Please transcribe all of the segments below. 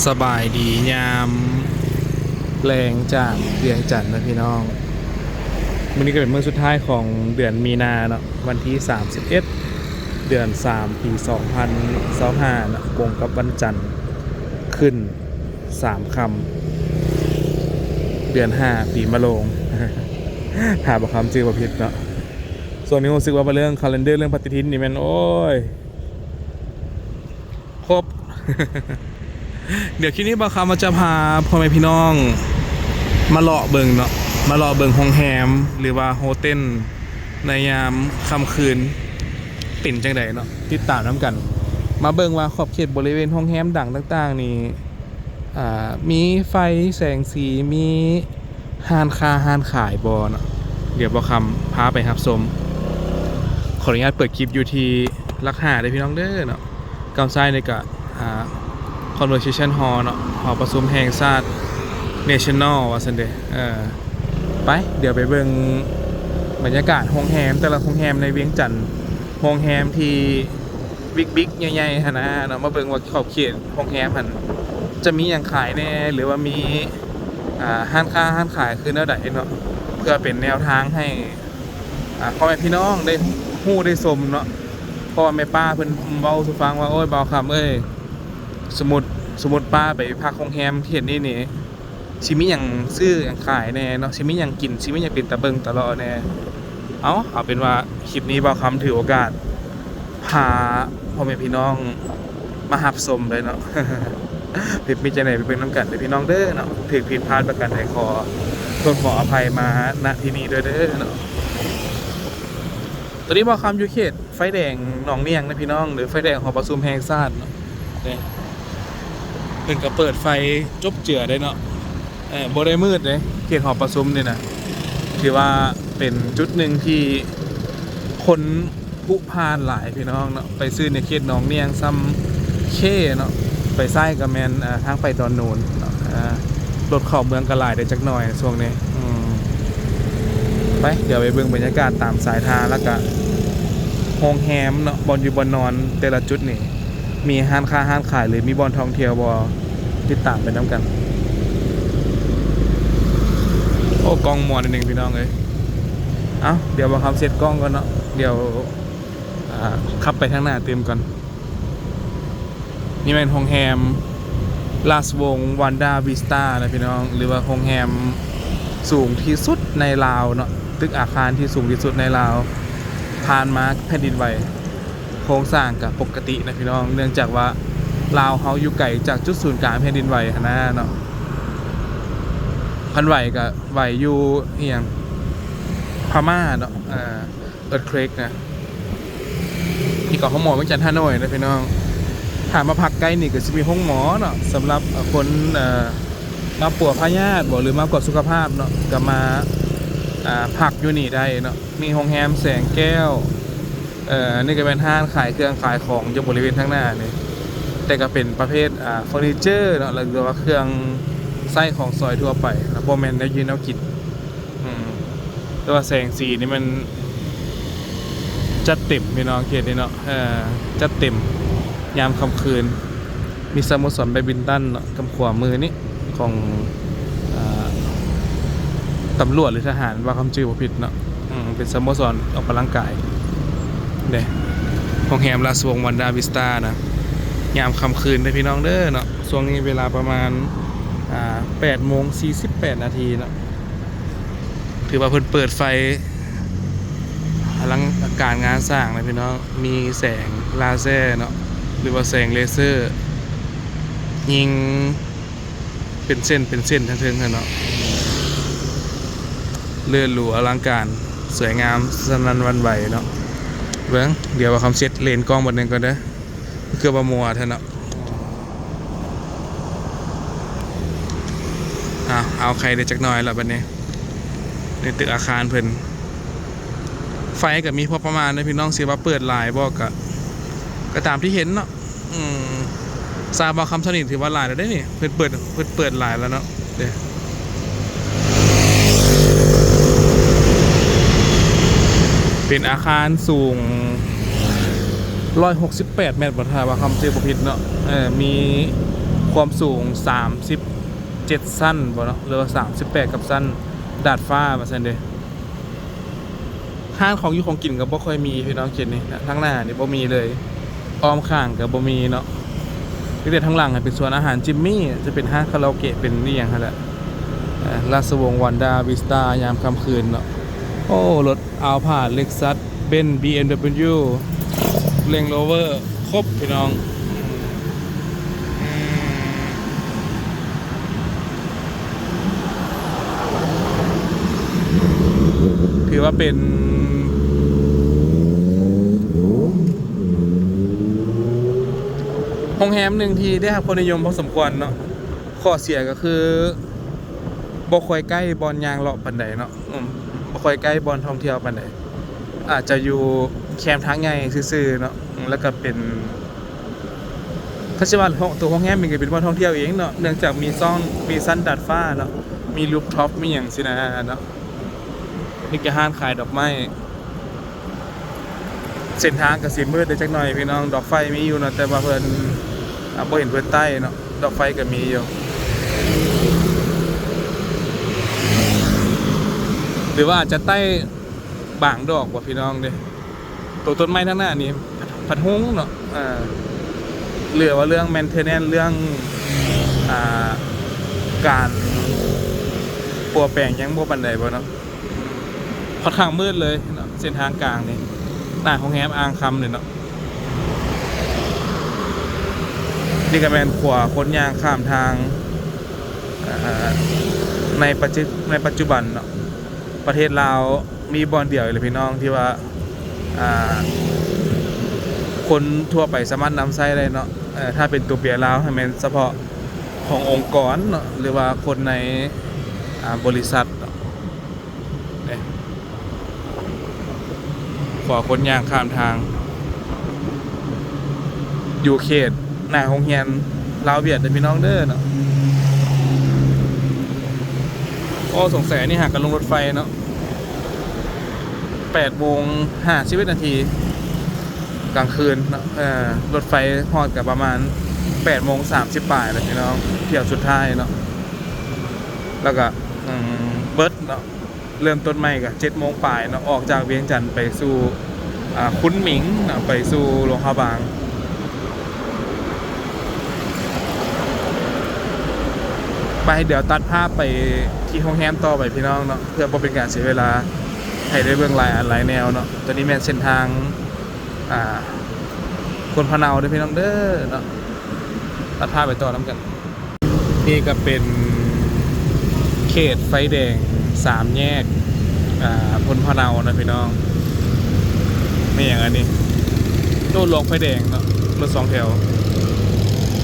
สบายดียามแรงจากเวียงจันทร์นะพี่น้องวันนี้ก็เป็นมื้อสุดท้ายของเดือนมีนาเนาะวันที่31เดือน3ปี2025เนาะตรงกับวันจันทร์ขึ้น3ค่ำเดือน5ปีมะโรง หาบ่คำชื่อบ่ผิดเนาะส่วนนี้ผมรู้สึกว่าเรื่องคาล endar เรื่องปฏิทินนี่มันโอ้ยครบ เดี๋ยวคลิปนี้บางคำมันจะพาพ่อแม่พี่น้องมาเลาะเบิงเนาะมาเลาะเบิงโรงแรมหรือว่าโฮเทลในยามค่ำคืนปิ่นจังใดเนาะติดตามน้ำกันมาเบิงว่าขอบเขตบริเวณโรงแรมดังต่างๆนี่มีไฟแสงสีมีห้านค้าห้านขายบอเนาะเดี๋ยวบางคำพาไปรับชมขออนุญาตเปิดคลิปอยู่ที่ลักหาได้พี่น้องเด้อเนาะกำไส้ในกะConversation Hall เนาะหอประชุมแห่งชาติ National ว่าซั่นเด้ไปเดี๋ยวไปเบิ่งบรรยากาศโรงแรมแต่ละโรงแรมในเวียงจันทน์โรงแรมที่บิ๊กๆใหญ่ๆหั่นนะเนาะมาเบิ่งว่าขอบเขตโรงแรมหั่นจะมีหยังขายแน่หรือว่ามีห้านค้าห้านขายคือแนวใดเนาะเพื่อเป็นแนวทางให้พ่อแม่พี่น้องได้ฮู้ได้ชมเนาะเพราะว่าแม่ป้าเพิ่นเว้าสู่ฟังว่าโอ้ยเบาคำเอ้ยสมมุติป้าไปพักโรงแรมที่เห็นนี่สิมีหยังซื้อหยังขายแน่เนาะสิมีหยังกินสิมีหยังเป็นตะเบิงตะเลาะแน่เอาเป็นว่าคลิปนี้บ่าวคำถือโอกาสพาพ่อแม่พี่น้องมาหับชมเลยเนาะ ผิดมีใจไหนไปเป็นน้ำกันเด้อพี่น้องเด้อเนาะถือผิดพลาดประกันใดขออภัยมาณที่นี้ด้วยเด้อเนาะตอนนี้บ่าวคำอยู่เขตไฟแดงหนองเนียงนะพี่น้องหรือไฟแดงหอประชุมแห่งชาติเนาะเพิ่นก็เปิดไฟจบเจือได้เนาะบ่ได้มืดเลยเขตหอประชุมนี่นะถือว่าเป็นจุดหนึ่งที่คนผู้พานหลายพี่น้องเนาะไปซื้อในเขตหนองเนียงซ้ำเข้เนาะไปไส้กับแมนทางไปดอนโนนเนาะรถเข้าเมืองกะหลายได้จักหน่อยช่วงนี้ไปเดี๋ยวไปเบิ่งบรรยากาศตามสายทางแล้วก็โรงแรมเนาะบอนอยู่บอนนอนแต่ละจุดนี่มีห้านค้าห้านขายหรือมีบอนท่องเที่ยวบอติดตามไปน้ำกันโอ้กล้องมอนิดนึงพี่น้องเลยเดี๋ยวมาทำเซตกล้องก่อนเนาะเดี๋ยวขับไปทางหน้าเต็มก่อนนี่เป็นโรงแรมลาสวงวันดาวิสตานะพี่น้องหรือว่าโรงแรมสูงที่สุดในลาวเนาะตึกอาคารที่สูงที่สุดในลาวผ่านมาแผ่นดินไหวโครงสร้างกับปกตินะพี่น้องเนื่องจากว่าลาวเขาอยู่ไกลจากจุดศูนย์กลางแผ่นดินไหวนะเนาะพันไหวกับไหวอยู่อย่างพม่าเนาะเอิร์ธเควกนะที่เกาะห้องหมอเวียงจันทน์ฮานอยนะพี่น้องถามมาพักใกล้นี่ก็จะมีห้องหมอเนาะสำหรับคนมาป่วยพยาธิหรือมากวดสุขภาพเนาะก็มาพักอยู่นี่ได้เนาะมีโรงแรมแสงแก้วนี่ก็เป็นห้างขายเครื่องขายของอยู่บริเวณข้างหน้านี่แต่ก็เป็นประเภทเฟอร์นิเจอร์เนาะหรือว่าเครื่องไส้ของซอยทั่วไปนะโบแมนได้ยืนเอากินแต่ว่าแสงสีนี่มันจัดเต็มพี่น้องเขตนี่เนาะจัดเต็มยามค่ำคืนมีสโมสรแบดมินตันเนาะกำขวามือนี่ของตำรวจหรือทหารว่าคำชื่อบ่ผิดเนาะเป็นสโมสรออกกำลังกายเนี่ยโรงแรมลาสวงวันดาวิสตานะยามค่ำคืนได้พี่น้องเด้อเนาะช่วงนี้เวลาประมาณ8:48 นาทีเนาะถือว่าเพิ่นเปิดไฟอลังการงานสร้างนะพี่น้องมีแสงลาเซอร์เนาะหรือว่าแสงเลเซอร์ยิงเป็นเส้นทั้งเทิงเนาะเลื่อนหรูอลังการสวยงามสนั่นหวั่นไหวเนาะเบิ้งเดี๋ยวว่าคำเซ็ตเลนกล้องบนนึงก่อนเด้อเกือบมัวเถอะเนาะเอาใครได้จักหน่อยแล้วบัดนี้ในตึกอาคารเพิ่นไฟก็มีพอประมาณนะพี่น้องสิว่าเปิดหลายบ่ก็ตามที่เห็นเนาะซาบาคำสนิทถือว่าหลายแล้วได้นี่เพิ่นเปิดหลายแล้วเนาะเด้เป็นอาคารสูง168 เมตรบ่ถ้าว่าคำเจอบ่ผิดเนาะมี ความสูง37สั้นบ่เนาะหรือว่า38กับสั้นดาดฟ้าว่าซั่นเด้ห้างของอยู่ของกินก็บ่ค่อยมีพี่น้องเขตนี้นะทั้งหน้านี่บ่มีเลยอ้อมข้างก็บ่มีเนาะมีแต่ทั้งหลังเป็นส่วนอาหารจิมมี่จะเป็นห้างคาราโอเกะเป็นนี่หยังหั่นแหละราชวงศ์วันดาวิสตายามค่ำคืนเนาะโอ้รถอัลพาเล็กซัสเบนซ์ BMW เร่งโรเวอร์ครบพี่น้องถือว่าเป็นโรงแรมหนึ่งที่ได้รับความนิยมพอสมควรเนาะข้อเสียก็คือบ่ค่อยใกล้บอนยางเลาะปานใดเนาะบ่ค่อยใกล้บอนท่องเที่ยวปานใดอาจจะอยู่แคมป์ทางใหญ่ซื่อๆเนาะแล้วก็เป็นถ้าสิว่าตัวโรงแรมมันก็เป็นบอนท่องเที่ยวเองเนาะเนื่องจากมีชั้นดาดฟ้าเนาะมีรูฟท็อปมีหยังสินะเนาะนี่ก็ห้านขายดอกไม้เส้นทางก็สิมืดได้จักหน่อยพี่น้องดอกไฟมีอยู่เนาะแต่ว่าเพิ่นบ่เห็นเพิ่นใต้เนาะดอกไฟก็มีอยู่หรือว่าจะใต้บางดอกบ่พี่น้องเด้ตัวต้นไม้ทั้งหน้านี่ผัดฮุ้งเนาะเหลือว่าเรื่อง maintenance เรื่องการปัวแปลงยังบ่ปานใดบ่เนาะค่อนข้างมืดเลยเนาะเส้นทางกลางนี่หน้าของแฮมอ่างคำเนี่ยเนาะนี่ก็แมนขวาคนยางข้ามทางในปัจจุบันเนาะประเทศลาวมีบอนเดียวเลยพี่น้องที่ว่าคนทั่วไปสามารถนำใช้ได้เนาะถ้าเป็นตัวเปียลาวให้เป็นเฉพาะขององค์กรเนาะหรือว่าคนในบริษัทขวาคนยางข้ามทางอยู่เขตหน้าโรงเรียนลาวเวียดเด้อพี่น้องเด้อเนาะก็สงสัยนี่หากกันลงรถไฟเนาะ8:51 นาทีกลางคืนเนาะรถไฟฮอดกับประมาณ8:30 ป่ายเลยพี่น้องเที่ยวสุดท้ายเนาะแล้วก็เบิร์ดเนาะเริ่มต้นใหม่กับ7:00 ป่ายเนาะออกจากเวียงจันทร์ไปสู่คุ้นหมิงเนาะไปสู่หลวงพระบางไปเดี๋ยวตัดภาพไปที่โรงแรมต่อไปพี่น้องเนาะเพื่อบ่เป็นการเสียเวลาให้ได้เบื้องหลายแนวเนาะตอนนี้แม่นเส้นทางคนพะเนาเด้อพี่น้องเด้อเนาะตัดภาพไปต่อน้ำกันนี่ก็เป็นเขตไฟแดง3 แยกคนพะเนานะพี่น้องไม่อย่างอันนี้โดนลงไฟแดงเนาะรถ2 แถว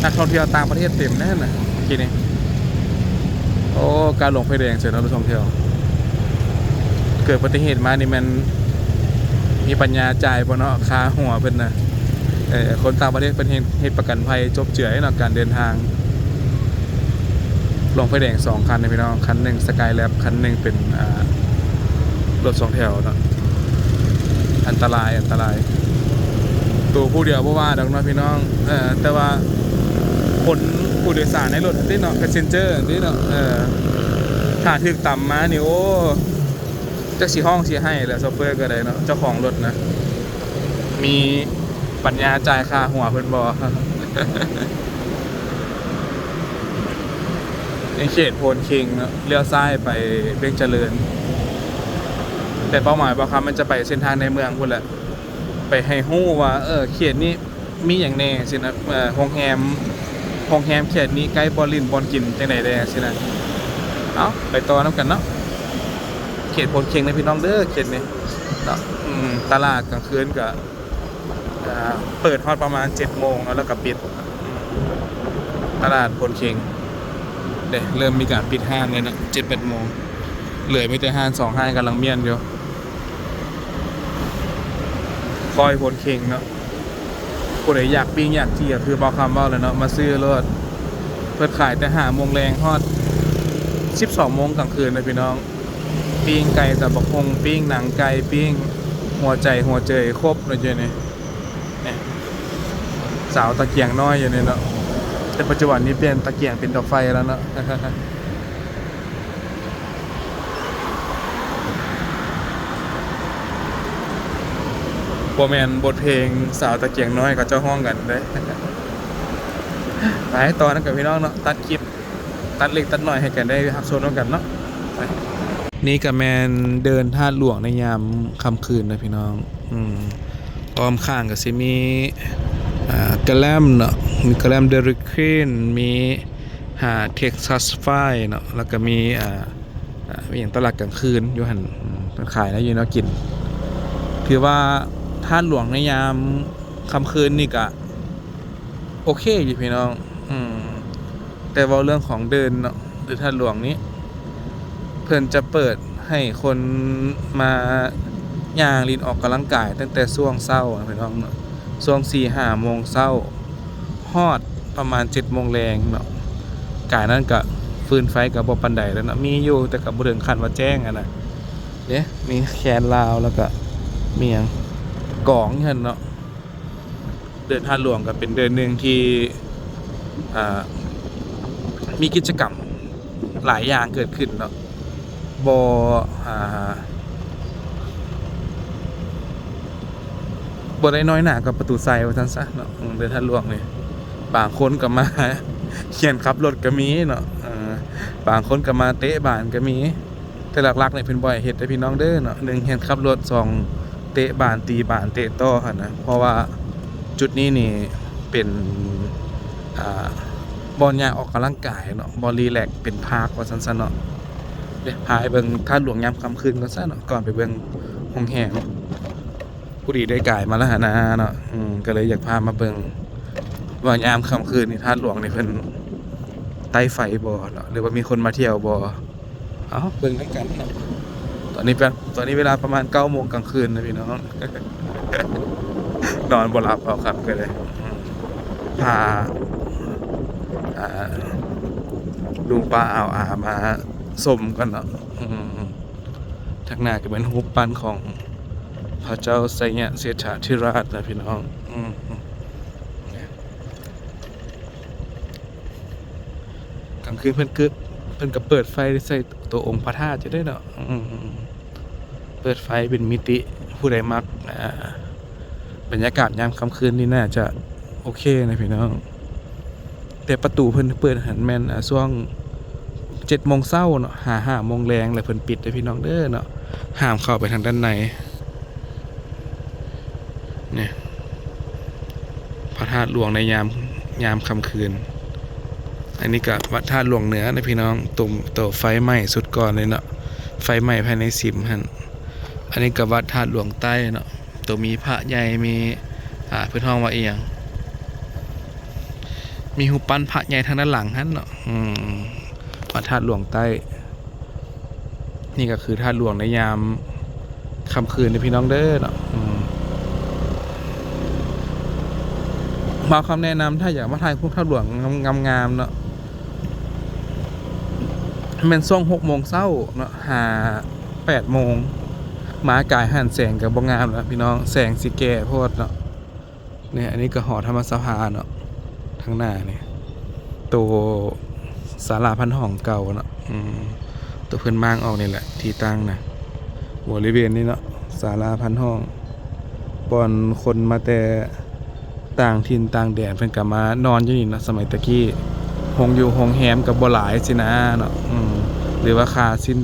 นักท่องเที่ยวต่างประเทศเต็มแน่น่ะเมื่อกี้นี้โอ้การลงไฟแดงเสร็จแล้วรถ2 แถวเกิดอุบัติเหตุมานี่มันมีปัญญาจ่ายบ่เนาะค่าหัวเพิ่นนะคนต่างประเทศเป็นเหตุประกันภัยจบเจือให้เนาะการเดินทางลงไฟแดง2 คันนะพี่น้องคันหนึ่งสกายแลบคันหนึ่งเป็นรถ2 แถวเนาะอันตรายตัวผู้เดียวบ่ว่าดอกเนาะพี่น้องแต่ว่าคนผู้โดยสารในรถนี่เนาะแพสเซนเจอร์นี่เนาะถ้าถึกต่ำมานี่โอ้จักสิห้องสิให้แหละโซเฟอร์ก็ได้เนาะเจ้าของรถนะมีปัญญาจ่ายค่าหัวเพิ่นบ่ในเขตโพนคิงเนาะเลี้ยวซ้ายไปเวียงเจริญแต่เป้าหมายบ่ครับมันจะไปเส้นทางในเมืองพุ่นแหละไปให้ฮู้ว่าเขตนี้มีหยังแน่สินะโรงแรมเขตนี้ใกล้บ่ลิ้นบ่กินจังได๋แน่สินะเอ้าไปต่อนำกันเนาะเขตโพนคิงนะพี่น้องเด้อเขตนี้เนาะตลาดกลางคืนก็เปิดฮอดประมาณ 7:00 นแล้วก็ปิดตลาดโพนคิงเริ่มมีการปิดห้างเลยนะ 7-8 โมงเหลือมีแต่ห้าง2 ห้างกำลังเมียนอยู่คอยโพนคิงเนาะผู้ใดอยากปิ้งอยากเที่ยวคือบอกคำว่าเลยเนาะมาซื้อรถเปิดขายแต่5 โมงแรงฮอด 12 โมงกลางคืนนะพี่น้องปิ้งไก่ตับบักฮงปิ้งหนังไก่ปิ้งหัวเจยครบเลยเจ้านี่สาวตะเกียงน้อยอยู่นี่เนาะ แต่ปัจจุบันนี้เปลี่ยนตะเกียงเป็นดอกไฟแล้วเนาะ โบแมนบทเพลงสาวตะเกียงน้อยกับเจ้าห้องกันได้ ไปต่อนะกับพี่น้องเนาะตัดคลิปตัดเล็กตัดหน่อยให้กันได้ฮักโซนกันเนาะนี่กับแมนเดินท่าหลวงในยามค่ำคืนนะพี่น้องอ้อมข้างกับซิมีกระแลมเนาะมีกระแลมเดริคเคนมีเท็กซัสไฟเนาะแล้วก็มีอย่างตลาดกลางคืนอยู่หันมันขายแล้วอยู่เนาะกินถือว่าท่าหลวงในยามค่ำคืนนี่ก็โอเคอยู่พี่น้องแต่ว่าเรื่องของเดินเนาะหรือท่าหลวงนี้เพื่อนจะเปิดให้คนมาย่างลินออกกำลังกายตั้งแต่ช่วงเช้าพี่น้องเนาะช่วง4-5 โมงเช้าฮอดประมาณ7 โมงแรงเนาะกายนั้นก็ฟืนไฟกับบ่ปันใดแล้วเนาะมีอยู่แต่กับบ่ถึงขั้นว่าแจ้งอ่ะนะเนี่ยมีแคนลาวแล้วก็มีหยังกองเห็นเนาะเดินท่าหลวงก็เป็นเดินหนึ่งที่มีกิจกรรมหลายอย่างเกิดขึ้นเนาะบ่ได้น้อยหนากับประตูไซว่าซั่นซะเนาะเดินท่าหลวงนี่บางคนก็มา เขียนขับรถก็มีเนาะบางคนก็มาเตะบ้านก็มีแต่หลักๆเนี่ยเพิ่นบ่ให้เฮ็ดให้พี่น้องเด้อเนาะ1เฮ็ดขับรถ2เตะบ้านตีบ้านเตะต่อหั่นนะเพราะว่าจุดนี้นี่เป็นบอลยางออกกำลังกายเนาะบอลรีแลกซ์เป็นพาร์คว่าซั่นๆเนาะเดี๋ยวพาไปเบิ่งท่าหลวงยามค่ำคืนก่อนซะเนาะก่อนไปเบิ่งห้องแฮงผู้ดีได้กายมาแล้วหั่นนะเนาะก็เลยอยากพามาเบิ่งว่ายามค่ำคืนนี่ท่าหลวงนี่เพิ่นไต่ไฟบ่เนาะหรือว่ามีคนมาเที่ยวบ่เอาเบิ่งด้วยกันเนาะตอนนี้เวลาประมาณ 9 โมงกลางคืนนะพี่น้อง นอนบ่หลับเอาครับก็เลยพาลุงป้าเอามาสมกันเนาะทางหน้าก็เป็นรูปปั้นของพระเจ้าไสยเสถาธิราชนะพี่น้องกลางคืนเพิ่นก็เปิดไฟใส่ตัวองค์พระธาตุจะได้เนาะเปิดไฟเป็นมิติผู้ใดมักบรรยากาศยามค่ำคืนนี่น่าจะโอเคนะพี่น้องแต่ประตูเพิ่นเปิดหันแม่นช่วง7 โมงเช้าเนาะ5 โมงแรงแล้วเพิ่นปิดเด้อพี่น้องเด้อเนาะห้ามเข้าไปทางด้านในเนี่ยพระธาตุหลวงในยามค่ำคืนอันนี้ก็วัดธาตุหลวงเหนือนะพี่น้องตัวไฟไหม้สุดก่อนเลยเนาะไฟไหม้ภายใน10หั่นอันนี้ก็วัดธาตุหลวงใต้เนาะตัวมีพระใหญ่มีเพื่อนห้องว่าอีหยังมีหูปั้นพระใหญ่ทางด้านหลังหั่นเนาะวัดธาตุหลวงใต้นี่ก็คือธาตุหลวงในยามค่ำคืนในพี่น้องเด้อเนาะมาคำแนะนำถ้าอยากมาถ่ายรูปธาตุหลวงงามๆเนาะเป็นช่วง6 โมงเช้าเนาะ8 โมงมากายหันแสงกับบ่งามแล้วพี่น้องแสงสิแก่โพดเนาะเนี่ยอันนี้ก็หอธรรมสภาเนาะทางหน้านี่ตัวศาลาพันห้องเก่าเนาะตัวเพิ่นมางออกนี่แหละที่ตั้งนะบริเวณนี้เนาะศาลาพันห้องบอนคนมาแต่ต่างถิ่นต่างแดนเพิ่นก็มานอนอยู่นี่นะสมัยตะกี้โรงแรมกับบ่หลายสินะเนาะหรือว่าค่าสิ้น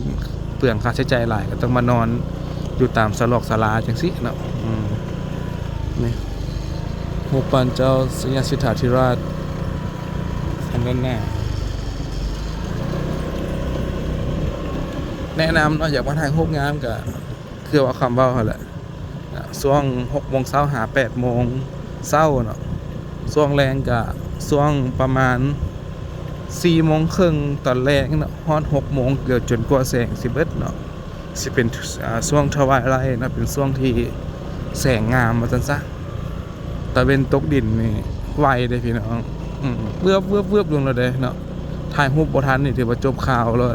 เปลืองค่าใช้จ่ายหลายก็ต้องมานอนอยู่ตามศาลาจังซี่เนาะนี่รูปปั้นเจ้าไสยสิทธาธิราชทางด้านหน้าแนะนำเนาะอยากมาถ่ายรูปงามก็คือว่าคำเว้าหั่นแหละช่วง6 โมงเช้า8 โมงเช้าเนาะช่วงแรงก็ช่วงประมาณ4 โมงครึ่งตอนแรกเนาะฮอด6 โมงเกือบจนกว่าแสงสิเบิดเนาะสิเป็นช่วงทวายไลท์นะเป็นช่วงที่แสงงามว่าซั่นซะตะเวนตกดินนี่ไวเด้พี่น้องเวือบลงแล้วเด้เนาะถ่ายรูปบ่ทันนี่ถือว่าจบข่าวแล้ว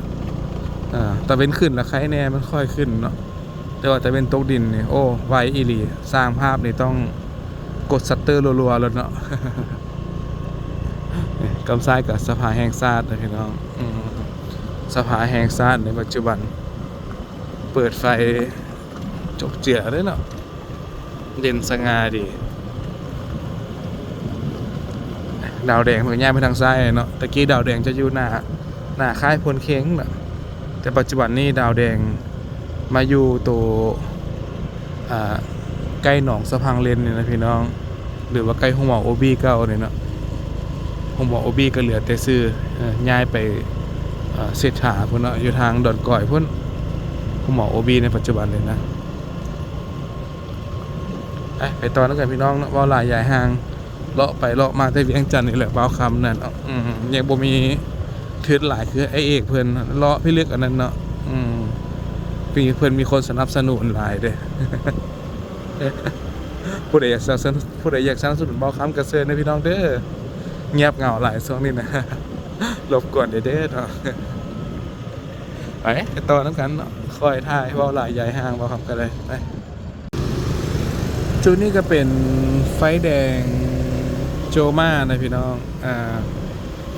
ตะเวนขึ้นแล้วใครแน่มันค่อยขึ้นเนาะแต่ว่าตะเวนตกดินนี่โอ้ไวอีหลีสร้างภาพนี่ต้องกดชัตเตอร์รัวๆแล้วเนาะ กำซ้ายกับสภาแห่งชาตินะพี่น้องสภาแห่งชาติในปัจจุบันเปิดไฟจกเจือเลยเนาะเด่นสง่าดีดาวแดงมันย่างไปทางซ้ายเนาะตะกี้ดาวแดงจะอยู่หน้าค่ายพลเค้งเนาะแต่ปัจจุบันนี้ดาวแดงมาอยู่ตัวใกล้หนองสะพังเลนเนี่ยนะพี่น้องหรือว่าใกล้ห้องหมอโอบีเก่าเนี่ยเนาะห้องหมอโอบีก็เหลือแต่ซื้อย้ายไปเศรษฐาพุ่นเนาะอยู่ทางดอนก่อยพุ่นห้องหมอโอบีในปัจจุบันเลยนะไปตอนนั้นกันพี่น้องเนาะว่าหลายใหญ่ห่างเลาะไปเลาะมาแต่เวียงจันทน์นี่แหละบ่าวคำนั่นยังบ่มีทืดหลายคือไอเอกเพิ่นเลาะพี่เลือกอันนั้นเนาะปีเพิ่นมีคนสนับสนุนหลายเด้ ผู้ใดอยากสนับสนุนบ่าวคำกระเซิร์นนะพี่น้องเด้อเงียบเหงาหลายช่วงนี้นะ รบกวนเด้อเนาะไปต่อน้ำกันเนาะคอยถ่ายเว้าหลายใหญ่ห่างบ่าวคำกันเลยไปจุดนี้ก็เป็นไฟแดงโจมานะพี่น้อง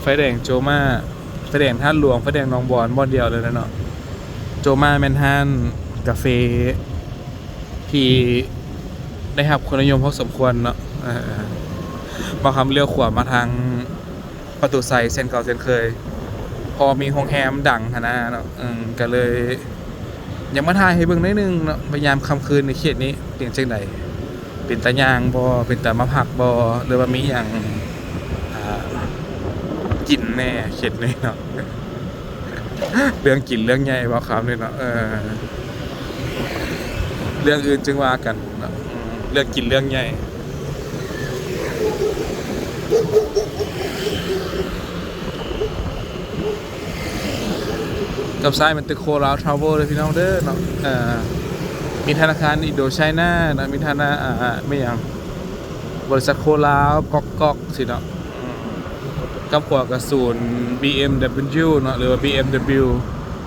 ไฟแดงโจมาไฟแดงท่าหลวงไฟแดงหนองบอนบ่อนเดียวเลยนะเนาะโจมาแมนฮันกาเฟ่ที่ได้รับความนิยมพอสมควรเนาะบางคำเลี้ยวขวามาทางประตูไซเส้นเก่าเส้นเคยพอมีโรงแรมดังนะเนาะก็เลยยังมาถ่ายให้เบิ่งนิดนึงเนาะพยายามค่ำคืนในเขตนี้เปลี่ยนจังไดเป็นตะยางบ่เป็นตะมะผักบ่หรือว่ามีอย่างกินแน่เข็ดนี่เนาะ เรื่องกินเรื่องใหญ่บ่ครับนี่เนาะเรื่องอื่นจึงว่ากันเนาะเรื่องกินเรื่องใหญ่กับซ้ายมันตึกโคราชทราเวลเลยพี่น้องเด้อเนาะมีธนาคารอินโดไชน่านะมีธนาไม่อย่างบริษัทโคราชก๊อกสิเนาะกับขวากระสุน BMW เนาะหรือว่า BMW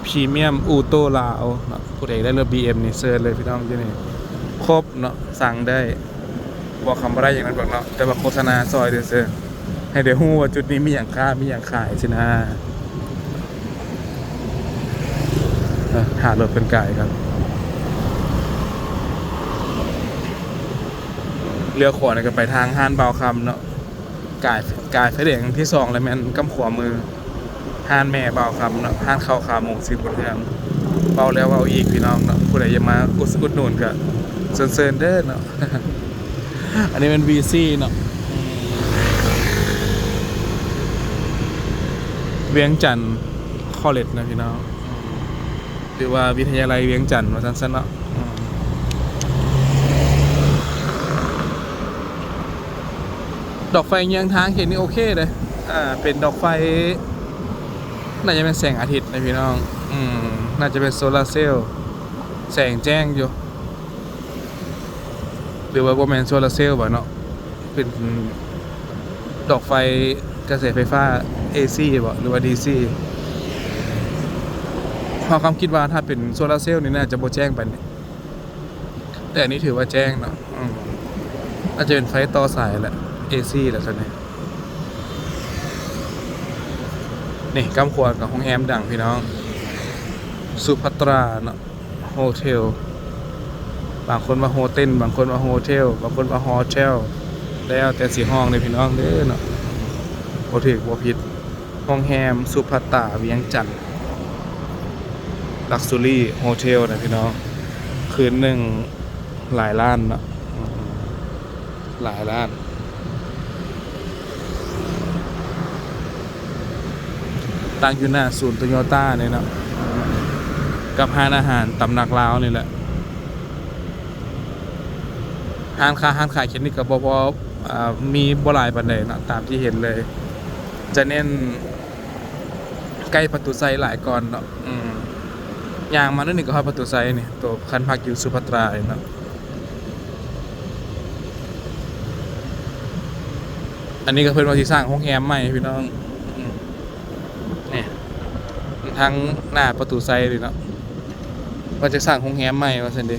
Premium Auto ลาวเนาะผู้ใดได้รถ BM นี่เซิร์ชเลยพี่น้องที่นี่ครบเนาะสั่งได้บอกคำบ่ได้อย่างนั้นบอกเนาะแต่ว่าโฆษณาซอยเด้อเซิร์ให้ได้ฮู้ว่าจุดนี้มีอย่างค้ามีอย่างขายสินะหารถเป็นไก่ครับเรือขวาเนี่ยก็ไปทางห้านเบาคำเนาะกายไฟแดงที่2เลยแม่นกำขวามือห้านแม่เบาคำเนาะห้านข้าวขาหมูสิบบนเรืองเบาแล้วเบาอีกพี่น้องเนาะผู้ใดจะมาอุดหนุนก็เซินเด้อเนาะ อันนี้เป็น VC เนาะเวียงจันทน์คอลเลจนะพี่น้องหรือว่าวิทยาลัยเวียงจันทน์ว่าสั้นๆเนาะดอกไฟเยื้องทางเห็นนี่โอเคเลยเป็นดอกไฟน่าจะเป็นแสงอาทิตย์นะพี่น้องน่าจะเป็นโซลาร์เซลล์แสงแจ้งอยู่หรือว่าโบแมนโซลาร์เซลล์บ่เนาะเป็นดอกไฟกระแสไฟฟ้า AC บ่หรือว่า DC พอความคิดว่าถ้าเป็นโซลาร์เซลล์นี่น่าจะโบแจ้งไปแต่อันนี้ถือว่าแจ้งเนาะน่าจะเป็นไฟต่อสายแหละAC แหละตอนนี้นี่กำขวดกับห้องแอมดังพี่น้องสุภัตราเนาะโฮเทลบางคนมาโฮเทลบางคนมาโฮเทลบางคนมาฮอเทลแล้วแต่สีห้องเลยพี่น้องเด้อเนาะโฮเทลบ่ผิดห้องแฮมสุภัตราเวียงจันทน์ลักซ์ซูรี่โฮเทลนะพี่น้องคืนหนึ่งหลายล้านเนาะหลายล้านตั้งอยู่หน้าศูนย์โตโยต้าเนี่ยเนาะกับห้านอาหารตำหนักลาวนี่แหละห้านขายเข็นนี่กับบมีบ่หลายปานใดเนาะตามที่เห็นเลยจะเน้นใกล้ประตูไซหลายก่อนเนาะอย่างมานั่นนี่ก็ฮอดประตูไซนี่ตัวคันพักอยู่สุภัตราเนาะอันนี้ก็เพิ่นว่าสิสร้างโรงแรมใหม่พี่น้องทางหน้าประตูไซเลยเนาะว่าจะสร้างโรงแรมใหม่ว่าซั่นเด้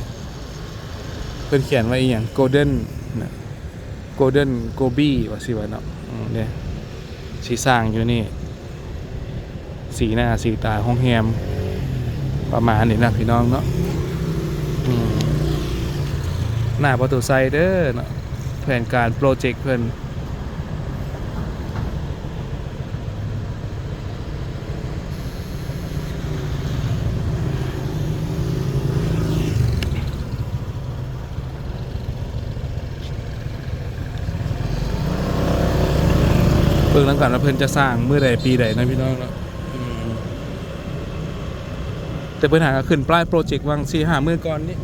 เพิ่นเขียนไว้อีหยัง Golden Gobi ว่าสิว่าเนาะเนี่ย สีสร้างอยู่นี่สีหน้าสีตาห้องแฮมประมาณนี้นะพี่น้องเนาะหน้าประตูไซเดอร์เนาะแผนการโปรเจกต์เพิ่นเบิ่งแล้วกันว่าเพิ่นจะสร้างเมื่อใดปีใดนะพี่น้องเนาะแต่เพิ่นหาก็ขึ้นปลายโปรเจกต์วัง4-5 มื้อก่อนนี่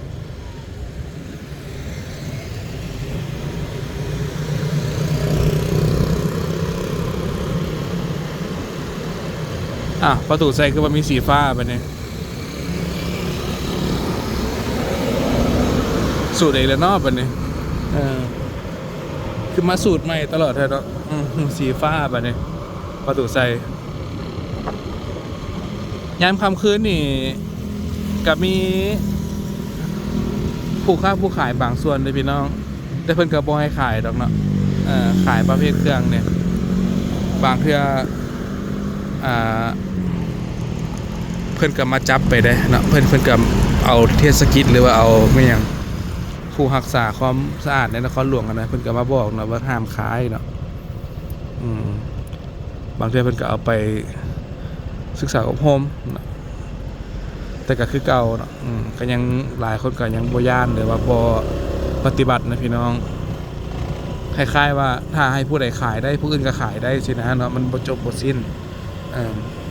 ประตูใส่คือว่ามีสีฟ้าไปเนี่ยสูตรเองแล้วเนาะบัดนี้คือมาสูตรใหม่ตลอดเลยเนาะสีฟ้าไปเนี่ยประตูใส่ยามค่ำคืนนี่ก็มีผู้ค้าผู้ขายบางส่วนเลยพี่น้องแต่เพิ่นก็บ่ให้ขายดอกเนาะขายประเภทเครื่องเนี่ยบางเทื่อเพิ่นก็มาจับไปได้เนาะเพิ่นก็เอาเทศกิจหรือว่าเอาไม่หยังผู้รักษาความสะอาดในนครหลวงกันนะเพิ่นก็มาบอกเนาะว่าห้ามขายเนาะบางเทื่อเพิ่นก็เอาไปศึกษาอบรมเนาะแต่ก็คือเก่าเนาะก็ยังหลายคนก็ยังบ่ย่านหรือว่าบ่ปฏิบัตินะพี่น้องคล้ายๆว่าถ้าให้ผู้ใดขายได้ผู้อื่นก็ขายได้สินะเนาะมันบ่จบบ่สิ้น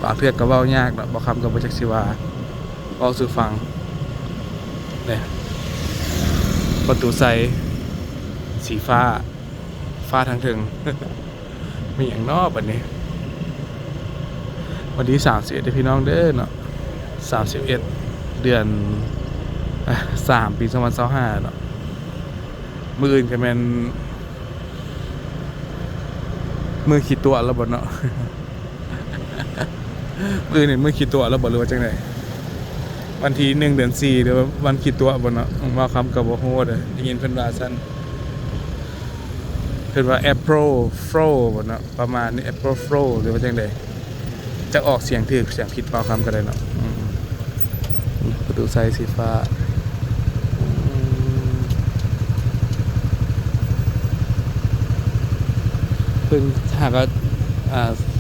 บางเทื่อก็เว้ายากเนาะบ่คำก็บ่จักสิว่าเว้าสู่ฟังเนี่ยประตูใสสีฟ้าทางถึง มีหยังเนาะบัดนี้วันที่31เด้อพี่น้องเด้อเนาะ31เดือน3ปี2025เนาะมื้ออื่นก็แม่นมื้อขี้ตัวแล้วบ่เนาะ มื้อนี่มื้อขี้ตัวแล้วบ่หรือว่าจังได๋วันที่1เดือน4หรือว่าวันขี้ตัวบ่เนาะว่าคำก็บ่ฮู้เด้อได้ยินเพิ่นว่าซั่นเพิ่นว่า April Fro บ่เนาะประมาณนี้ April Fro หรือว่าจังได๋จะออกเสียงถูกเสียงผิดเปล่าคำก็ได้เนาะประตูใสสีฟ้าเพิ่งหากก็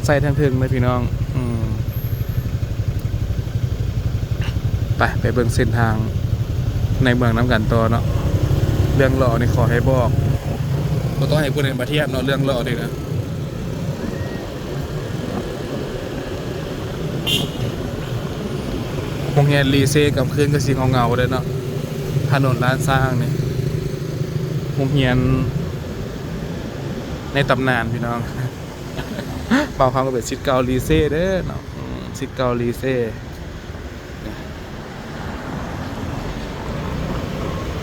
ใส่ทางถึงเลยพี่น้องไปเบิ่งเส้นทางในเมืองน้ำกันต่อเนาะเรื่องหล่อนี่ขอให้บอกบ่ต้องให้ผู้ใดมาเทียบเนาะเรื่องหล่อนี่นะโรงเรียนลีเซ่กับคืนก็สิเงาๆได้เนาะถนนลาดสร้างนี่โรงเรียนในตำนานพี่น้อง บางครั้งก็เป็นศิษย์เก่าลีเซ่เด้อเนาะศิษย์เก่าลีเซ่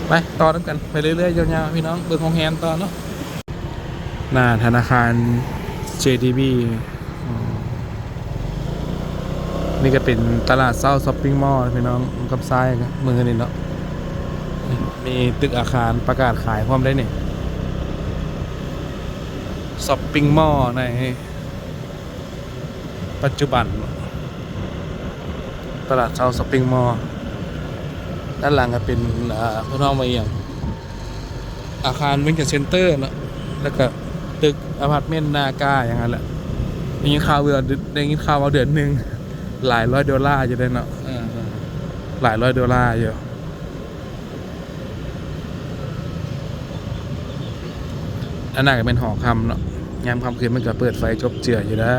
ไปต่อกันไปเรื่อยๆยาวๆพี่น้องเบิ่งโรงเรียนต่อเนาะหน้าธนาคาร JTB นี่ก็เป็นตลาดเช้าช้อปปิ้งมอลล์พี่น้องกับซ้ายมือนี่เนาะมีตึกอาคารประกาศขายพร้อมได้นี่ช้อปปิ้งมอลล์ในปัจจุบันตลาดเช้าช้อปปิ้งมอลล์ด้านหลังก็เป็นพี่น้องมาอย่างอาคารเวนเจอร์เซ็นเตอร์เนาะแล้วก็ตึกอพาร์ตเมนต์นากาอย่างนั้นแหละได้ยินข่าวว่าเดือนหนึ่งหลายร้อยดอลลาร์จะได้เนาะหลายร้อยดอลลาร์อยู่อันนั้นก็เป็นหอคำเนาะยามค่ำคืนมันก็เปิดไฟจบเจืออยู่ได้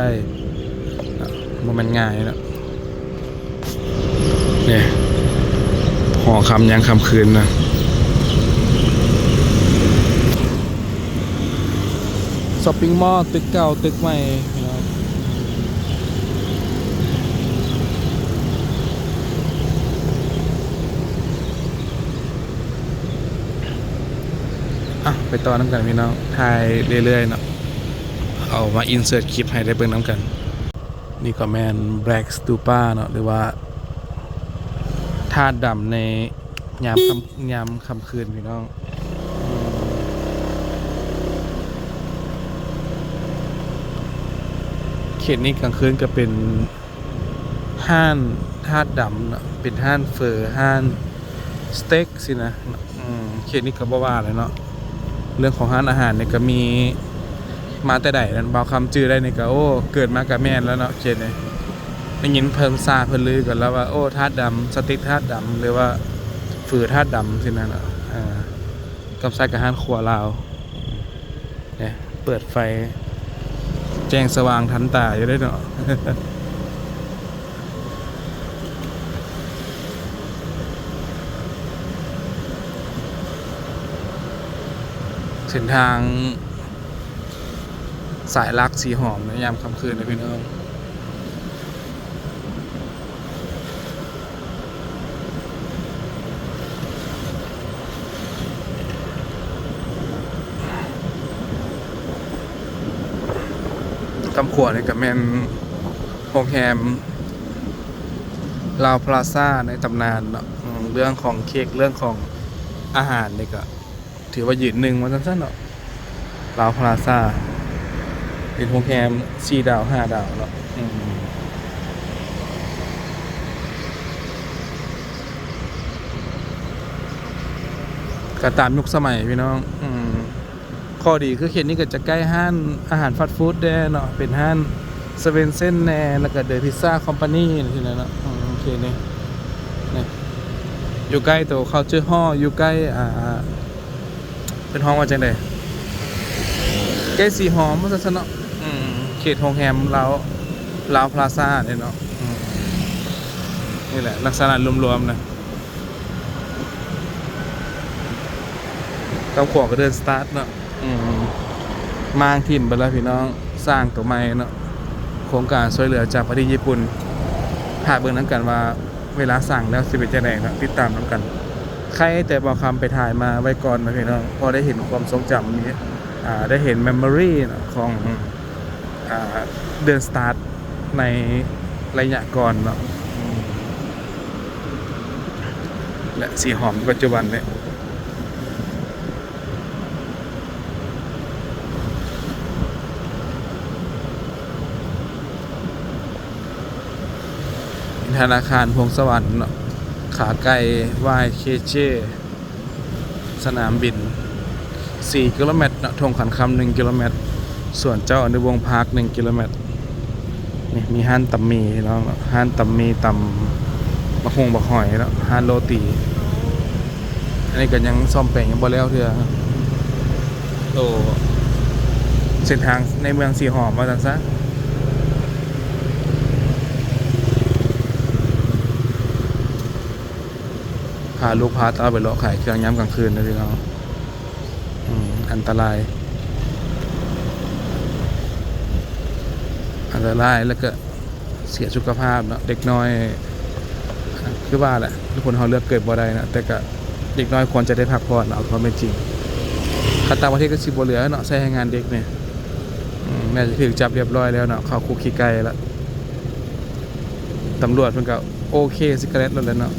มันง่ายเนาะเนี่ยหอคำยามค่ำคืนนะช้อปปิ้งมอลล์ตึกเก่าตึกใหม่ไปต่อน้ำกันพี่น้องถ่ายเรื่อยๆเนาะเอามาอินเสิร์ตคลิปให้ได้เบิ่งน้ำกันนี่ก็แมน Black Stupa เนาะหรือว่าธาตุดำในยามค่ำคืนพี่น้อง ตนี้กลางคืนก็เป็นห้านธาตุดำเนาะเป็นห้านเฟอร์ห้านสเต็กสินะเขตนี้ก็บ่ว่าเลยเนาะเรื่องของห้านอาหารเนี่ยก็มีมาแต่ใดนั่นบ่าวคำจื้อได้นี่ก็โอ้เกิดมากับแม่นแล้วเนาะเขตนี้ได้ยินเพิ่มซาเพิ่นลือกันแล้วว่าโอ้ธาตุดำสเต็กธาตุดำหรือว่าเฟอร์ธาตุดำสินะเนาะกับใส่กับห้านครัวลาวเนี่ยเปิดไฟแจ้งสว่างทันตาอยู่ได้เนาะ เส้นทางสายลักสีหอมในยามค่ำคืนนะพี่น้องตำขวดนี่กับแมนโรงแรมลาวพลาซ่าในตำนานเนาะเรื่องของเค้กเรื่องของอาหารนี่ก็ถือว่ายืนหนึ่งมาสั้นๆเนาะลาวพลาซ่าเป็นโรงแรม4 ดาว 5 ดาวเนาะก็ตามยุคสมัยพี่น้องข้อดีคือเขตนี้ก็จะใกล้ห้านอาหารฟาสต์ฟู้ดแน่เนาะเป็นห้านสเวนเซ่นแน่แล้วก็เดอะพิซซ่าคอมพานีที่นั่นเนาะโอเคนี่อยู่ใกล้ตัวเคาน์เตอร์ฮอลอยู่ใกล้เป็นห้องว่าจังได๋ใกล้สีหอมว่าซั่นเนาะเขตโรงแรมลาวพลาซ่าเนี่ยเนาะนี่แหละลักษณะรวมๆนะตำขวก็เดินสตาร์ทเนาะมางถิ่นไปแล้วพี่น้องสร้างตัวใหม่เนาะโครงการช่วยเหลือจากประเทศญี่ปุ่นหาเบิ่งนำกันว่าเวลาสั่งแล้วสิเป็นจังได๋นะติดตามนำกันใครแต่บ่คำไปถ่ายมาไว้ก่อนนะพี่น้องพอได้เห็นความทรงจำนี้ได้เห็นเมมโมรีของเดินสตาร์ทในระยะก่อนเนาะและสีหอมปัจจุบันเนี่ยธนาคารพงสวรรค์เนาะขาไก่ YKJ สนามบิน4 กิโลเมตรเนาะทงขันคำ1 กิโลเมตรส่วนเจ้าอนุวงศ์พาร์ค1 กิโลเมตรนี่มีห้านตำมีเนาะห้านตำมีตำบักฮงบักหอยเนาะห้านโรตีอันนี้ก็ยังซ่อมแปลงยังบ่แล้วเทื่อโตเส้นทางในเมืองสีหอมว่าจังซะพาลูกพาเต้าไปเลาะขายเครื่องย้ำกลางคืนนะพี่น้องอันตรายแล้วก็เสียสุขภาพเนาะเด็กน้อยคือว่าแหละทุกคนเขาเลือกเกิดบ่ได้นะแต่ก็เด็กน้อยควรจะได้พักผ่อนเอาความเป็นจริงข้าต่างประเทศก็สิบ่เหลือเนาะใช้ให้งานเด็กเนี่ยแม่จะถูกจับเรียบร้อยแล้วเนาะเข้าคุกขี้ไก่แล้วตำรวจมันก็โอเคซิกาเรตแล้วแหละเนาะ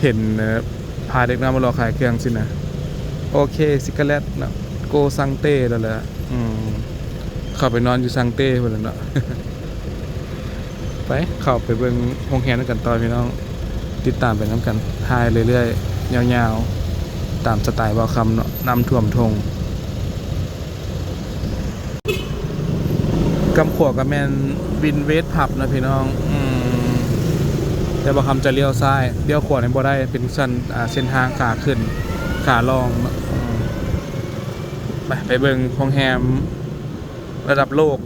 เห็นพาเด็กน้อยมารอขายเครื่องสินะโอเคซิกาเรตเนาะโกซังเต้แล้วแหละเข้าไปนอนอยู่ซังเต้พุ่นแล้วเนาะ ไปเข้าไปเบิ่งโรงแรมกันต่อพี่น้องติดตามไปน้ำกันถ่ายเรื่อยๆยาวๆตามสไตล์บ่าวคำเนาะนำท่วมทงกำขวกับแมนวินเวสผับนะพี่น้องแต่บ่าวคำจะเลี้ยวซ้ายเลี้ยวขวาในบ่ได้เป็นเส้นทางขาขึ้นขาลงเนาะไปเบิ่งโรงแรมระดับโลก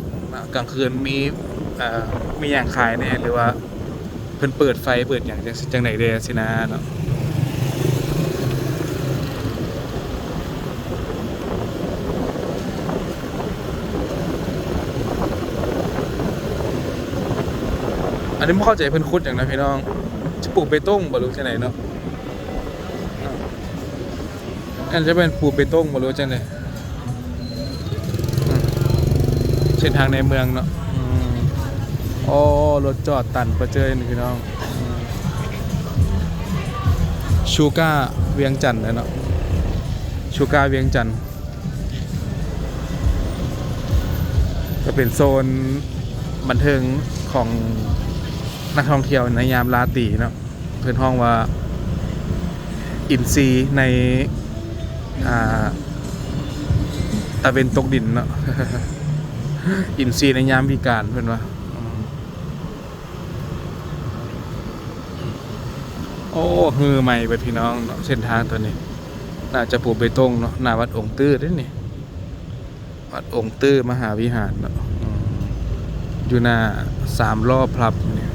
กลางคืนมีอย่างขายแน่หรือว่าเพิ่นเปิดไฟเปิดอย่างจังไหนเด้สินะเนาะอันนี้ไม่เข้าใจเพิ่นคุดอย่างนะพี่น้องจะปลูกเบตงบ่รู้จังไหนเนาะอันจะเป็นปลูกเบตงบ่รู้จังไหนเส้นทางในเมืองเนาะโอ้รถจอดตันประเจยนี่พี่น้องชูก้าเวียงจันทร์เนาะชูก้าเวียงจันทร์ ก็เป็นโซนบันเทิงของนักท่องเที่ยวในยามราตรีเนาะเพื่อนห้องว่าอินซีในตะเวนตกดินเนาะ อินซีในยามวิกาลเพื่อนว่าโอ้ฮือใหม่เปิดพี่น้องเนาะเส้นทางตัวนี้น่าจะปูเบตงเนาะหน้าวัดองค์ตื้อด้วยนี่วัดองค์ตื้อมหาวิหารเนาะอยู่หน้า3 ล้อพลับเนี่ย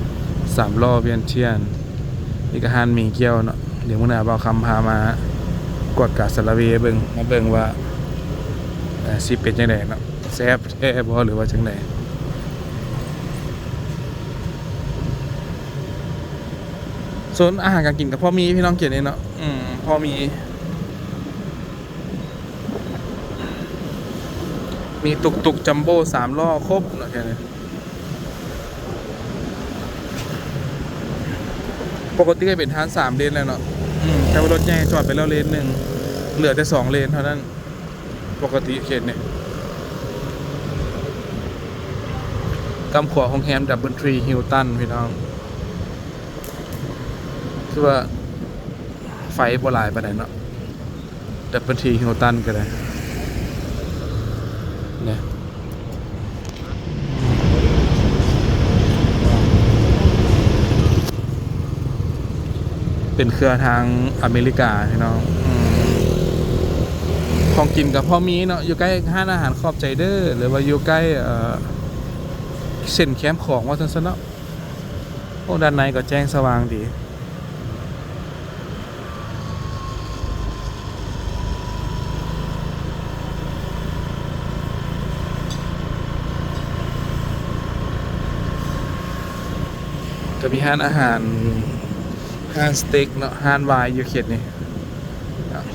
3 ล้อเวียนเทียนนี่ก็ฮานมีเกี้ยวเนาะเดี๋ยวมื้อหน้าบ่าวคำพามากวดกาสารเวเบิ่งมาเบิ่งว่าสิเป็นจังได๋เนาะแซ่บแท้บ่หรือว่าจังได๋ส่วนอาหารการกินก็พอมีพี่น้องเกียรตินี่เนาะพอมีตุกจัมโบ้3 ล้อครบเนาะแค่นี้ปกติก็เป็นทาง3 เลนแล้วเนาะแต่ว่ารถใหญ่จอดไปแล้วเลนหนึ่งเหลือแต่2 เลนเท่านั้นปกติเขตเนี่ยกำขวาของแฮมดับเบิลทรีฮิลตันพี่น้องคือว่าไฟบ่หลายไปไหนเนาะดับเบิลทรีฮิลตันก็ได้เนี่ยเป็นเครือทางอเมริกาพี่น้องของกินกับพ่อมีเนาะอยู่ใกล้ห้างอาหารขอบใจเด้อหรือว่าอยู่ใกล้เส้นแคมป์ของว่าซั่นเนาะโอ้ด้านในก็แจ้งสว่างดีก็มีห้างอาหารห้างสเต็กเนาะห้างวายอยู่เขตนี้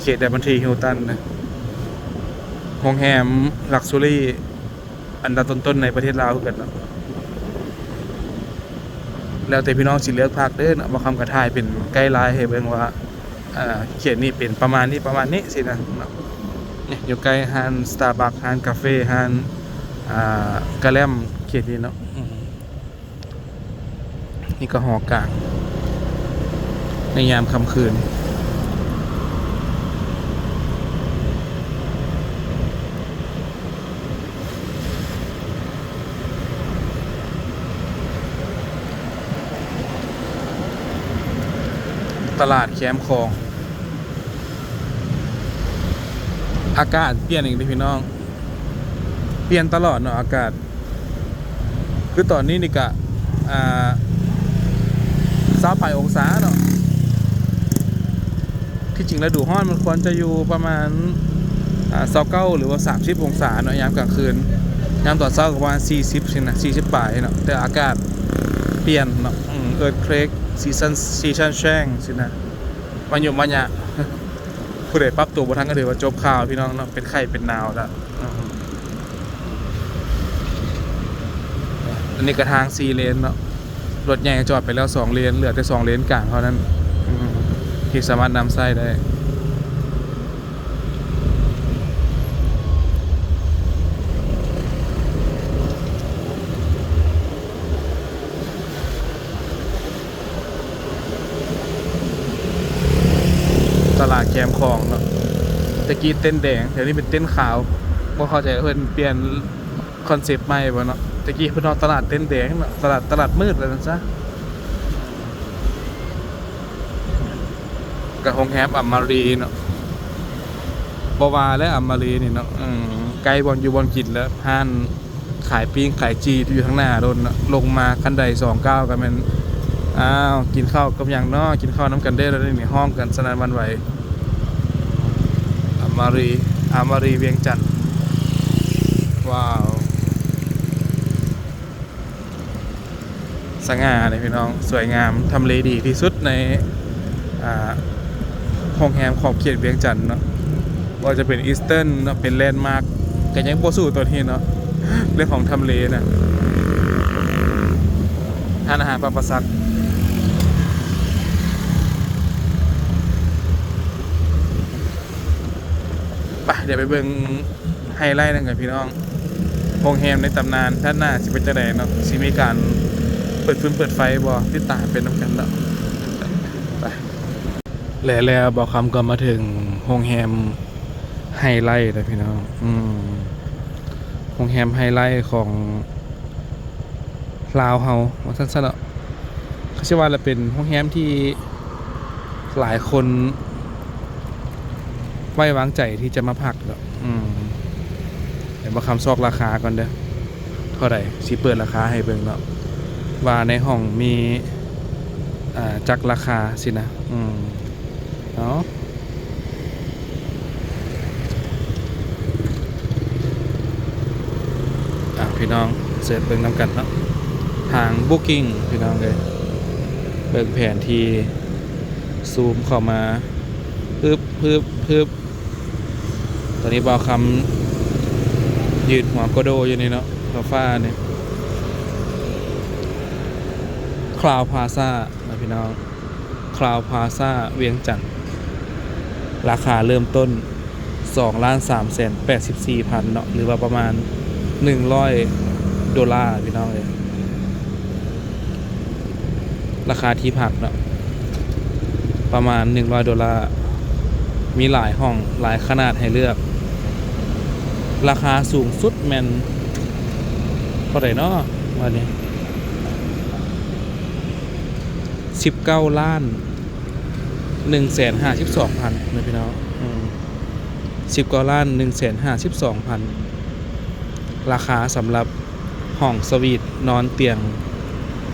เขตดับเบิลทรีฮิลตันนะโรงแรมลักชัวรี่อันดับต้นๆในประเทศลาวกันเนาะแล้วแต่พี่น้องสิเลือกภาคเด้อเนาะบ่คำกระทายเป็นไกด์ไลน์ให้เบิ่งว่าเขตนี้เป็นประมาณนี้สินะเนาะเนี่ยอยู่ใกล้ห้าง Starbucks ห้างกาแฟห้างกะแลมเขตนี้เนาะนี่ก็หอกลางในยามค่ำคืนตลาดแคมป์คลองอากาศเปลี่ยนอีกดิพี่น้องเปลี่ยนตลอดเนาะอากาศคือตอนนี้นี่กะ28 องศาเนาะที่จริงแล้วดูห้อนมันควรจะอยู่ประมาณ29หรือว่า30 องศาเนาะยามกลางคืนยามตอนเช้าก็ประมาณ40สินะ40 ปลายเนาะแต่อากาศเปลี่ยนเนาะเอิร์ธเครกซีซั่นแช่งสินะมันอยู่มันเนี่ยผู้ใดปรับตัวบ่ทันก็ถือว่าจบข่าวพี่น้องเนาะเป็นไข้เป็นหนาวแล้วอันนี้กระทาง4 เลนเนาะรถใหญ่จอดไปแล้ว2 เลนเหลือแต่2 เลนกลางเท่านั้นที่สามารถนำไส้ได้ตลาดแคมป์คลองเนาะตะกี้เต้นแดงเดี๋ยวนี้เป็นเต้นขาวบ่เข้าใจเพิ่นเปลี่ยนคอนเซปต์ใหม่บ่เนาะตะกี้เพิ่นเอาตลาดเต้นแดงเนาะตลาดมืดว่าซั่นซะกับโรงแรมอัมมารีเนาะบ่ว่าและอัมมารีนี่เนาะไกลบ่อนอยู่บ่อนกินแล้วห้านขายปิ้งขายจีอยู่ข้างหน้าโดนเนาะลงมาคันใด29ก็แม่นกินข้าวกับหยังเนาะกินข้าวน้ำกันได้แล้วนี่ห้องกันสนั่นหวั่นไหวอัมมารีเวียงจันทร์ว้าวสง่าเลยพี่น้องสวยงามทำเลดีที่สุดในโรงแรมขอบเขตเวียงจันทร์เนาะว่าจะเป็นอีสเทิร์นเนาะเป็นแลนด์มาร์คก็ยังบ่สู้ตัวนี้เนาะเรื่องของทำเลนะอาหารปลาปลาซักไปเดี๋ยวไปเบิ่งไฮไลท์นั่นกันพี่น้อง โรงแรมในตำนานด้านหน้าสิเป็นจังไดเนาะสิมีการเปิดฟืนเปิดไฟบ่ติดตามเป็นนำกันเนาะไปแล้วบอกคำก็มาถึงโรงแรมไฮไลท์แล้วพี่น้องโรงแรมไฮไลท์ของลาวเฮาว่าซั่นๆเนาะเขาชื่อว่าจะเป็นโรงแรมที่หลายคนไว้วางใจที่จะมาพักเนาะเดี๋ยวมาคำซอกราคาก่อนเด้อเท่าไหร่สิเปิดราคาให้เบิ่งเนาะว่าในห้องมีจักราคาสินะเนาะพี่น้องเสิร์ชเบิ่งนำกันเนาะทาง Booking พี่น้องเลยเบิ่งแผนที่ซูมเข้ามาพึบตอนนี้บ่าวคำยืนหัวโกโดอยู่นี่เนาะฟ้าเนี่ยคลาวพลาซ่าพี่น้องคลาวพลาซ่าเวียงจันทร์ราคาเริ่มต้น $2,384,000 เนาะหรือว่าประมาณ$100พี่น้องเลยราคาที่พักเนาะประมาณ$100มีหลายห้องหลายขนาดให้เลือกราคาสูงสุดแมนเท่าไหร่เนาะวันนี้19,152,000นะพี่น้อง19,152,000ราคาสำหรับห้องสวีทนอนเตียง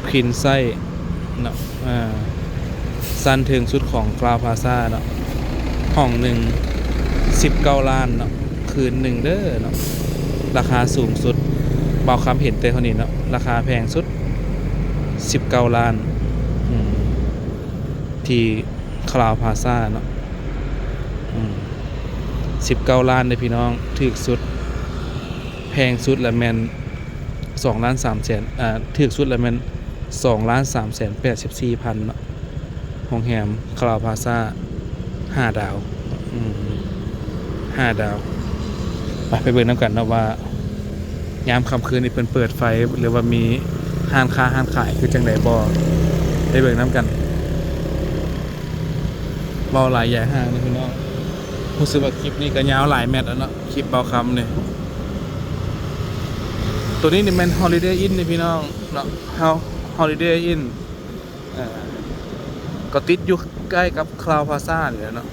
ควีนไซส์เนาะสั้นถึงสุดของกราวพลาซ่าเนาะห้องหนึ่ง19 ล้านเนาะคืนหนึ่งเด้อเนาะราคาสูงสุดบ่าวคำเห็นแต่เท่านี้เนาะราคาแพงสุด19 ล้านที่คราวพลาซ่าเนาะ19 ล้านเลยพี่น้องถูกสุดแพงสุดละแมน2,300,000ถูกสุดละแมน2,384,000เนาะโรงแรมคราวพลาซ่า5 ดาว5 ดาวไปเบิ่งน้ำกันเนาะว่ายามค่ำคืนนี่เพิ่นเปิดไฟหรือว่ามีห้างค้าห้างขายคือจังไดบ่ได้เบิ่งน้ำกันเบาหลายใหญ่ห้างนี่พี่น้องรู้สึกว่าคลิปนี้ก็ยาวหลายแมตช์แล้วเนาะคลิปเบาคำเนี่ยตัวนี้นี่แม่น Holiday Inn นี่พี่น้องเนาะ Holiday Inn ก็ติดอยู่ใกล้กับ Cloud Plaza นี่แหละเนาะ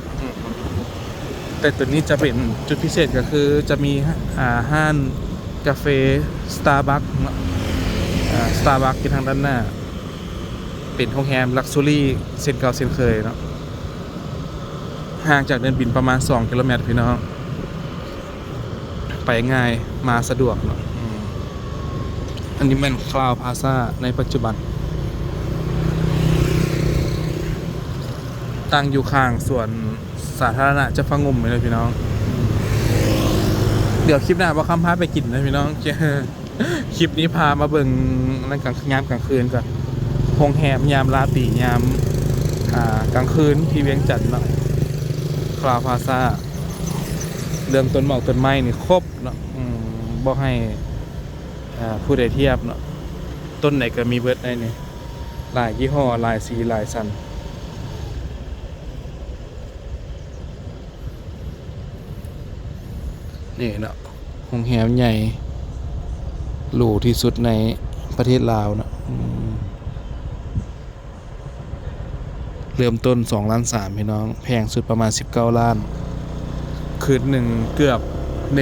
แต่ตัวนี้จะเป็นจุดพิเศษก็คือจะมีห้างกาแฟ Starbucks เนาะStarbucks ที่ทางด้านหน้าเป็นโรงแรมลักชัวรี่เส้นเก่าเส้นเคยเนาะห่างจากเดินบินประมาณ2 กิโลเมตรพี่น้องไปง่ายมาสะดวกเนาะอันนี้เป็นคลาวพลาซ่าในปัจจุบันตั้งอยู่ข้างส่วนสาธารณะจะฟังงมเลยพี่น้องเดี๋ยวคลิปหน้าว่าคำพาไปกินนะพี่น้องคลิปนี้พามาเบิ่งนั่งยามกลางคืนก่อนโรงแรมยามราตรียามกลางคืนที่เวียงจันทร์เนาะคลาวพลาซ่าเรื่องต้นหมอกต้นไม้นี่ครบเนาะบ่ให้ผู้ใดเทียบเนาะต้นไหนก็มีเบิดได้นี่หลายยี่ห้อหลายสีหลายสันนี่เนาะโรงแรมใหญ่หรูที่สุดในประเทศลาวเนาะเริ่มต้น2.3 ล้านพี่น้องแพงสุดประมาณ19 ล้านคืนหนึ่งเกือบ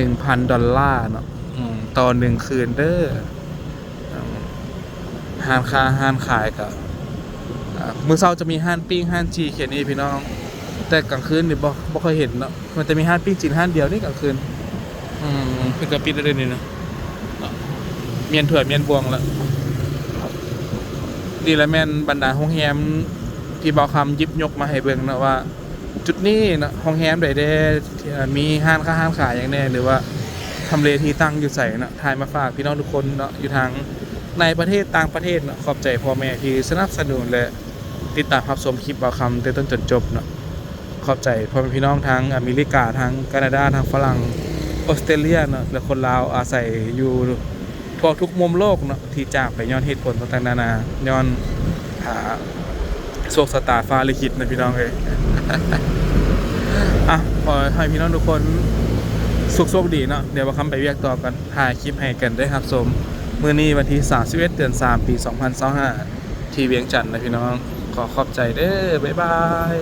$1,000เนาะต่อ1 คืนเด้อห้างขายกับมื้อเช้าจะมีห้างปิ้งห้างจีเขียนนี่พี่น้องแต่กลางคืนนี่บ่ค่อยเห็นเนาะมันจะมีห้างปิ้งจีนห้างเดียวนี่กลางคืนเพิ่นก็ปิดได้นี่นะเมียนเถื่อนเมียนบวงละนี่แหละแม่นบรรดาโรงแรมที่บ่าวคำยิบยกมาให้เบิ่งนะว่าจุดนี้นะโรงแรมใดๆมีห้างขายอย่างแน่หรือว่าทำเลที่ตั้งอยู่ใส่นะถ่ายมาฝากพี่น้องทุกคนเนาะอยู่ทางในประเทศต่างประเทศเนาะขอบใจพ่อแม่ที่สนับสนุนและติดตามรับชมคลิปบ่าวคำแต่ต้นจนจบเนาะขอบใจพ่อแม่พี่น้องทางอเมริกาทางแคนาดาทางฝรั่ง ออสเตรเลียเนาะและคนลาวอาศัยอยู่ทั่วทุกมุมโลกเนาะที่จากไปย้อนเหตุผลต่างๆนานาย้อนหาโชคชะตาฟ้าลิขิตนะพี่น้องเอ้ย อ่ะขอให้พี่น้องทุกคนสุขโชคดีเนาะเดี๋ยวมาคำไปเวียกต่อกันถ่ายคลิปให้กันได้ครับสมมื้อนี้วันที่31เดือน3ปี2025ที่เวียงจันทน์นะพี่น้องขอขอบใจเด้อบ๊ายบาย